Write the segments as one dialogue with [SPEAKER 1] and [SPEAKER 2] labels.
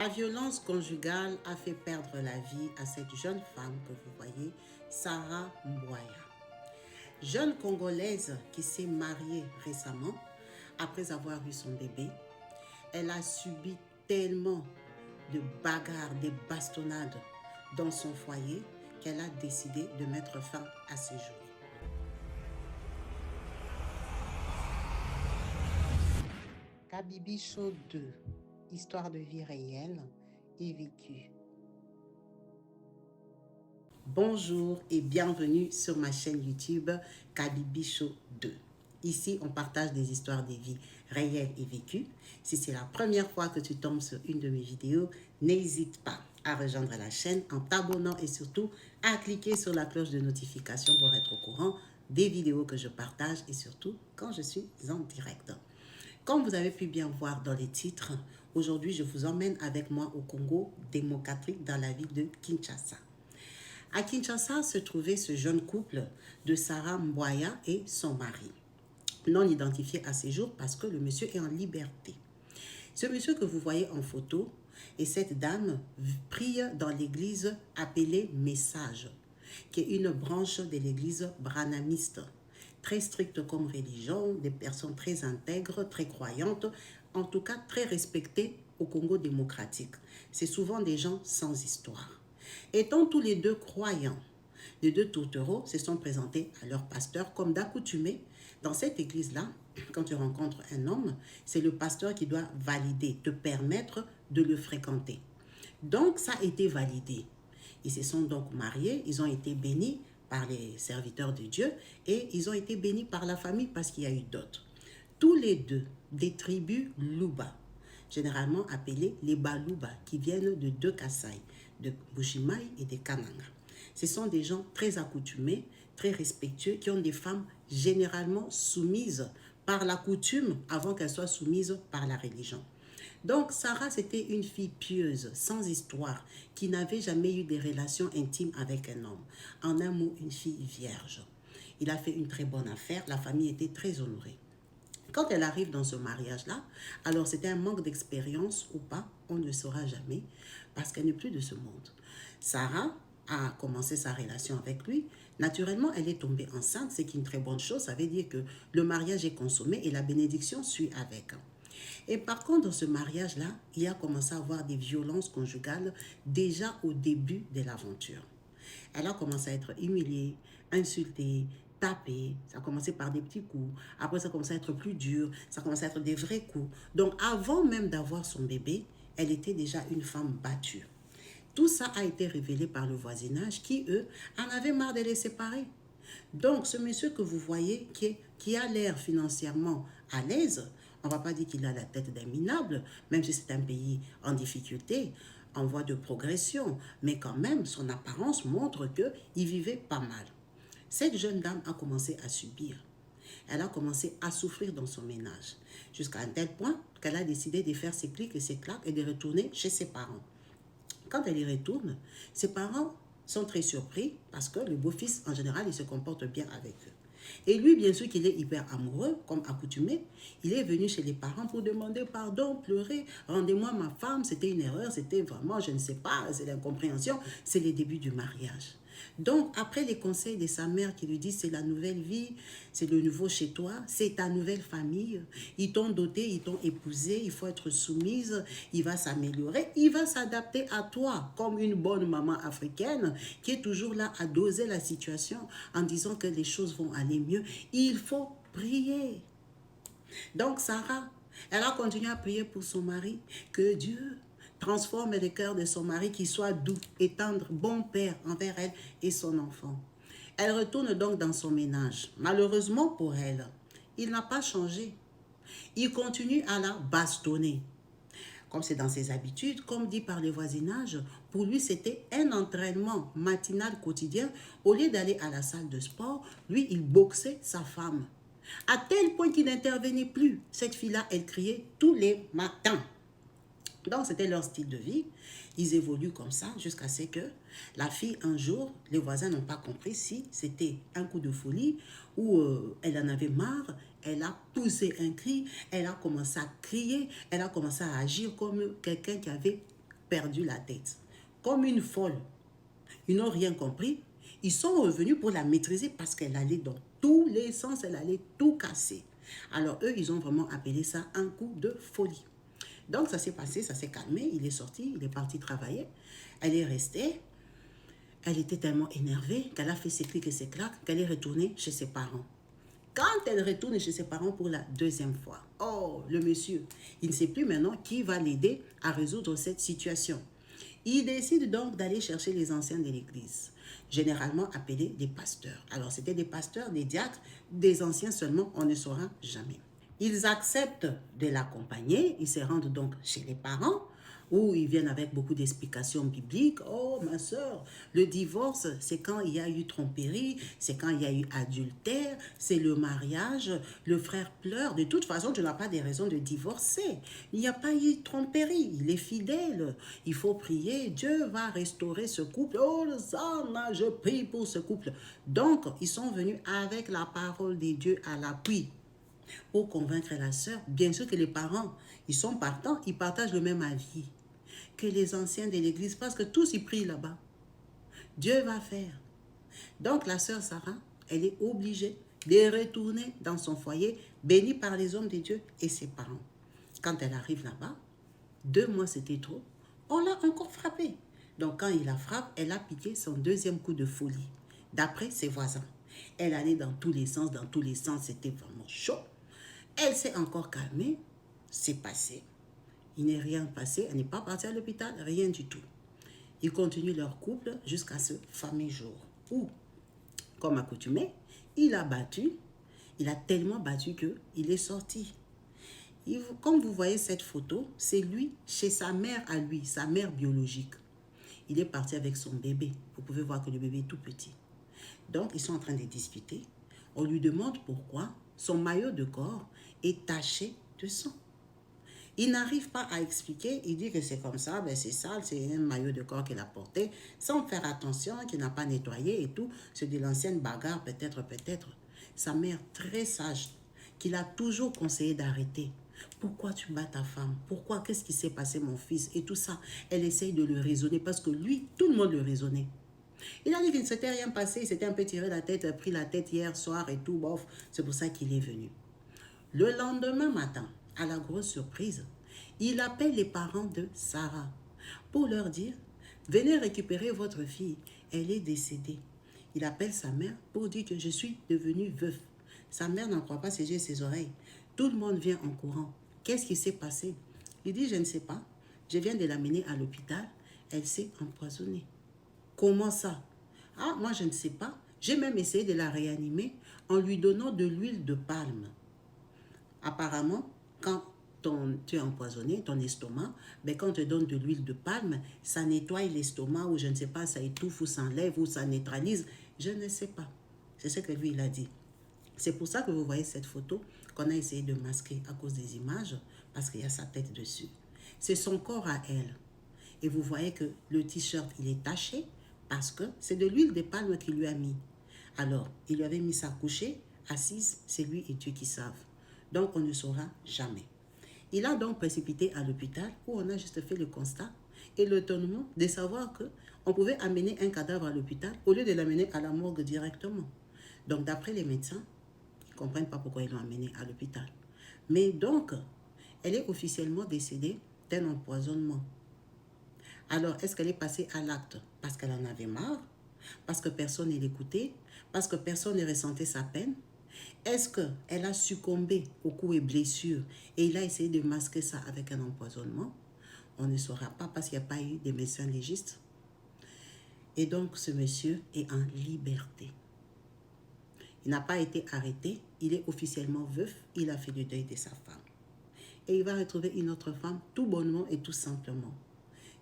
[SPEAKER 1] La violence conjugale a fait perdre la vie à cette jeune femme que vous voyez, Sarah Mbouaya. Jeune Congolaise qui s'est mariée récemment après avoir eu son bébé. Elle a subi tellement de bagarres, des bastonnades dans son foyer qu'elle a décidé de mettre fin à ses jours. Kabibi Show 2, histoire de vie réelle et vécue. Bonjour et bienvenue sur ma chaîne YouTube Kabibi Show 2. Ici, on partage des histoires de vie réelles et vécues. Si c'est la première fois que tu tombes sur une de mes vidéos, n'hésite pas à rejoindre la chaîne en t'abonnant et surtout à cliquer sur la cloche de notification pour être au courant des vidéos que je partage et surtout quand je suis en direct. Comme vous avez pu bien voir dans les titres, aujourd'hui je vous emmène avec moi au Congo démocratique dans la ville de Kinshasa. À Kinshasa se trouvait ce jeune couple de Sarah Mbouaya et son mari, non identifié à ces jours parce que le monsieur est en liberté. Ce monsieur que vous voyez en photo et cette dame prient dans l'église appelée Message, qui est une branche de l'église branhamiste, très stricte comme religion, des personnes très intègres, très croyantes, en tout cas très respectées au Congo démocratique. C'est souvent des gens sans histoire. Étant tous les deux croyants, les deux tourtereaux se sont présentés à leur pasteur comme d'accoutumé. Dans cette église-là, quand tu rencontres un homme, c'est le pasteur qui doit valider, te permettre de le fréquenter. Donc, ça a été validé. Ils se sont donc mariés, ils ont été bénis par les serviteurs de Dieu et ils ont été bénis par la famille parce qu'il y a eu d'autres. Tous les deux, des tribus Luba, généralement appelés les Baluba, qui viennent de deux Kasaï, de Bushimai et de Kananga. Ce sont des gens très accoutumés, très respectueux, qui ont des femmes généralement soumises par la coutume avant qu'elles soient soumises par la religion. Donc Sarah, c'était une fille pieuse, sans histoire, qui n'avait jamais eu des relations intimes avec un homme. En un mot, une fille vierge. Il a fait une très bonne affaire, la famille était très honorée. Quand elle arrive dans ce mariage-là, alors c'était un manque d'expérience ou pas, on ne le saura jamais, parce qu'elle n'est plus de ce monde. Sarah a commencé sa relation avec lui. Naturellement, elle est tombée enceinte, c'est une très bonne chose. Ça veut dire que le mariage est consommé et la bénédiction suit avec. Et par contre, dans ce mariage-là, il a commencé à avoir des violences conjugales déjà au début de l'aventure. Elle a commencé à être humiliée, insultée, tapée. Ça a commencé par des petits coups. Après, ça a commencé à être plus dur. Ça a commencé à être des vrais coups. Donc, avant même d'avoir son bébé, elle était déjà une femme battue. Tout ça a été révélé par le voisinage qui, eux, en avaient marre de les séparer. Donc, ce monsieur que vous voyez, qui a l'air financièrement à l'aise, on ne va pas dire qu'il a la tête d'un minable, même si c'est un pays en difficulté, en voie de progression, mais quand même, son apparence montre qu'il vivait pas mal. Cette jeune dame a commencé à subir. Elle a commencé à souffrir dans son ménage, jusqu'à un tel point qu'elle a décidé de faire ses clics et ses claques et de retourner chez ses parents. Quand elle y retourne, ses parents sont très surpris parce que le beau-fils, en général, il se comporte bien avec eux. Et lui, bien sûr qu'il est hyper amoureux, comme accoutumé, il est venu chez les parents pour demander pardon, pleurer, rendez-moi ma femme, c'était une erreur, c'était vraiment, je ne sais pas, c'est l'incompréhension, c'est les débuts du mariage. Donc, après les conseils de sa mère qui lui dit c'est la nouvelle vie, c'est le nouveau chez toi, c'est ta nouvelle famille, ils t'ont doté, ils t'ont épousé, il faut être soumise, il va s'améliorer, il va s'adapter à toi comme une bonne maman africaine qui est toujours là à doser la situation en disant que les choses vont aller mieux. Il faut prier. Donc, Sarah, elle a continué à prier pour son mari, que Dieu transforme le cœur de son mari, qui soit doux et tendre, bon père envers elle et son enfant. Elle retourne donc dans son ménage. Malheureusement pour elle, il n'a pas changé. Il continue à la bastonner. Comme c'est dans ses habitudes, comme dit par le voisinage, pour lui c'était un entraînement matinal quotidien. Au lieu d'aller à la salle de sport, lui il boxait sa femme. À tel point qu'il n'intervenait plus. Cette fille-là, elle criait tous les matins. Donc, c'était leur style de vie. Ils évoluent comme ça jusqu'à ce que la fille, un jour, les voisins n'ont pas compris si c'était un coup de folie ou elle en avait marre. Elle a poussé un cri, elle a commencé à crier, elle a commencé à agir comme quelqu'un qui avait perdu la tête. Comme une folle. Ils n'ont rien compris. Ils sont revenus pour la maîtriser parce qu'elle allait dans tous les sens, elle allait tout casser. Alors eux, ils ont vraiment appelé ça un coup de folie. Donc ça s'est passé, ça s'est calmé, il est sorti, il est parti travailler. Elle est restée. Elle était tellement énervée qu'elle a fait ses clics et ses claques qu'elle est retournée chez ses parents. Quand elle retourne chez ses parents pour la deuxième fois, oh, le monsieur, il ne sait plus maintenant qui va l'aider à résoudre cette situation. Il décide donc d'aller chercher les anciens de l'église, généralement appelés des pasteurs. Alors, c'était des pasteurs, des diacres, des anciens seulement, on ne saura jamais. Ils acceptent de l'accompagner, ils se rendent donc chez les parents, où ils viennent avec beaucoup d'explications bibliques. Oh, ma soeur, le divorce, c'est quand il y a eu tromperie, c'est quand il y a eu adultère, c'est le mariage, le frère pleure. De toute façon, tu n'as pas de raison de divorcer. Il n'y a pas eu tromperie, il est fidèle. Il faut prier, Dieu va restaurer ce couple. Oh, ça, je prie pour ce couple. Donc, ils sont venus avec la parole de Dieu à l'appui pour convaincre la sœur. Bien sûr que les parents, ils sont partants, ils partagent le même avis que les anciens de l'église parce que tous ils prient là-bas. Dieu va faire. Donc la sœur Sarah, elle est obligée de retourner dans son foyer, bénie par les hommes de Dieu et ses parents. Quand elle arrive là-bas, 2 mois c'était trop, on l'a encore frappée. Donc quand il la frappe, elle a piqué son deuxième coup de folie, d'après ses voisins. Elle allait dans tous les sens, c'était vraiment chaud. Elle s'est encore calmée, c'est passé. Il n'est rien passé, elle n'est pas partie à l'hôpital, rien du tout. Ils continuent leur couple jusqu'à ce fameux jour où, comme accoutumé, il a battu, il a tellement battu qu'il est sorti. Comme vous voyez cette photo, c'est lui chez sa mère à lui, sa mère biologique. Il est parti avec son bébé. Vous pouvez voir que le bébé est tout petit. Donc, ils sont en train de discuter. On lui demande pourquoi son maillot de corps est taché de sang. Il n'arrive pas à expliquer, il dit que c'est comme ça, ben c'est sale, c'est un maillot de corps qu'il a porté, sans faire attention, qu'il n'a pas nettoyé et tout. C'est de l'ancienne bagarre, peut-être. Sa mère, très sage, qui l'a toujours conseillé d'arrêter. Pourquoi tu bats ta femme? Pourquoi? Qu'est-ce qui s'est passé, mon fils? Et tout ça, elle essaye de le raisonner parce que lui, tout le monde le raisonnait. Il a dit qu'il ne s'était rien passé, il s'était un peu tiré la tête, pris la tête hier soir et tout, bof. C'est pour ça qu'il est venu. Le lendemain matin, à la grosse surprise, il appelle les parents de Sarah pour leur dire « Venez récupérer votre fille, elle est décédée. » Il appelle sa mère pour dire que je suis devenu veuf. Sa mère n'en croit pas ses yeux et ses oreilles. Tout le monde vient en courant. Qu'est-ce qui s'est passé? Il dit « Je ne sais pas. Je viens de l'amener à l'hôpital. Elle s'est empoisonnée. » Comment ça? Ah, moi je ne sais pas. J'ai même essayé de la réanimer en lui donnant de l'huile de palme. Apparemment, quand tu es empoisonné, ton estomac, ben quand on te donne de l'huile de palme, ça nettoie l'estomac ou je ne sais pas, ça étouffe ou ça enlève ou ça neutralise. Je ne sais pas. C'est ce que lui, il a dit. C'est pour ça que vous voyez cette photo qu'on a essayé de masquer à cause des images parce qu'il y a sa tête dessus. C'est son corps à elle. Et vous voyez que le t-shirt, il est taché parce que c'est de l'huile de palme qu'il lui a mis. Alors, il lui avait mis ça couché, assise, c'est lui et Dieu qui savent. Donc, on ne saura jamais. Il a donc précipité à l'hôpital où on a juste fait le constat et l'étonnement de savoir qu'on pouvait amener un cadavre à l'hôpital au lieu de l'amener à la morgue directement. Donc, d'après les médecins, ils ne comprennent pas pourquoi ils l'ont amené à l'hôpital. Mais donc, elle est officiellement décédée d'un empoisonnement. Alors, est-ce qu'elle est passée à l'acte parce qu'elle en avait marre? Parce que personne ne l'écoutait? Parce que personne ne ressentait sa peine? Est-ce qu'elle a succombé aux coups et blessures et il a essayé de masquer ça avec un empoisonnement? On ne saura pas parce qu'il n'y a pas eu de médecins légistes. Et donc, ce monsieur est en liberté. Il n'a pas été arrêté, il est officiellement veuf, il a fait le deuil de sa femme. Et il va retrouver une autre femme tout bonnement et tout simplement.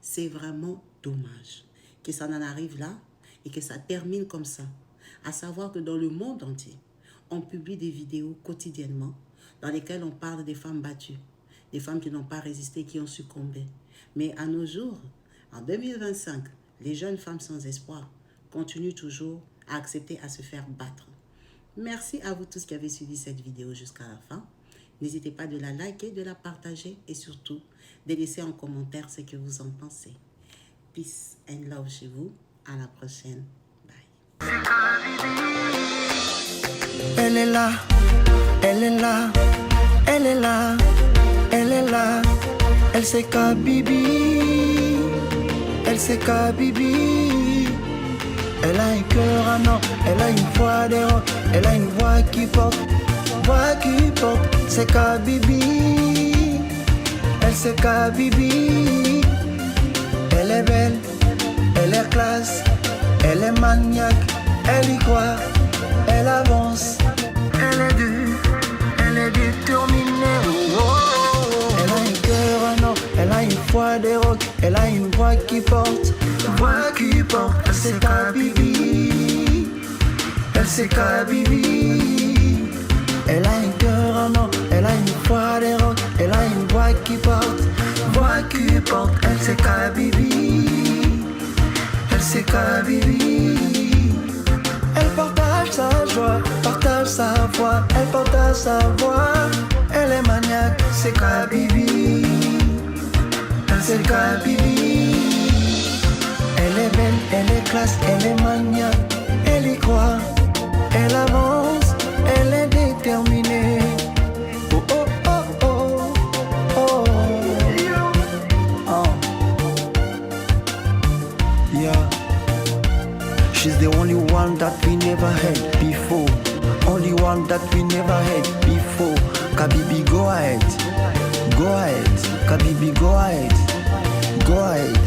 [SPEAKER 1] C'est vraiment dommage que ça en arrive là et que ça termine comme ça. À savoir que dans le monde entier, on publie des vidéos quotidiennement dans lesquelles on parle des femmes battues, des femmes qui n'ont pas résisté, qui ont succombé. Mais à nos jours, en 2025, les jeunes femmes sans espoir continuent toujours à accepter à se faire battre. Merci à vous tous qui avez suivi cette vidéo jusqu'à la fin. N'hésitez pas de la liker, de la partager et surtout de laisser en commentaire ce que vous en pensez. Peace and love chez vous. À la prochaine. Bye.
[SPEAKER 2] Elle est là, elle est là, elle est là, elle est là. Elle c'est Kabibi, elle c'est Kabibi. Elle a un cœur à non, elle a une voix d'héros, elle a une voix qui porte, c'est Kabibi. Elle c'est Kabibi. Elle est belle, elle est classe, elle est maniaque, elle y croit, elle avance, elle est dure, elle est déterminée. Elle a un cœur à non, elle a une voix d'héros, elle a une voix qui porte, elle c'est Kabibi, elle c'est Kabibi. Elle a un cœur en or, elle a une voix d'héros, elle a une voix qui porte, elle c'est Kabibi, elle c'est Kabibi. Elle partage sa joie, partage sa voix, elle partage sa voix. Elle est maniaque, c'est Kabibi, elle c'est Kabibi. Elle est belle, elle est classe, elle est maniaque, elle y croit, elle avance, elle est déterminée. Oh oh oh oh oh oh. Yeah. She's the only one that we never had before. Only one that we never had before. Kabibi, go ahead. Go ahead. Kabibi, go ahead. Go ahead.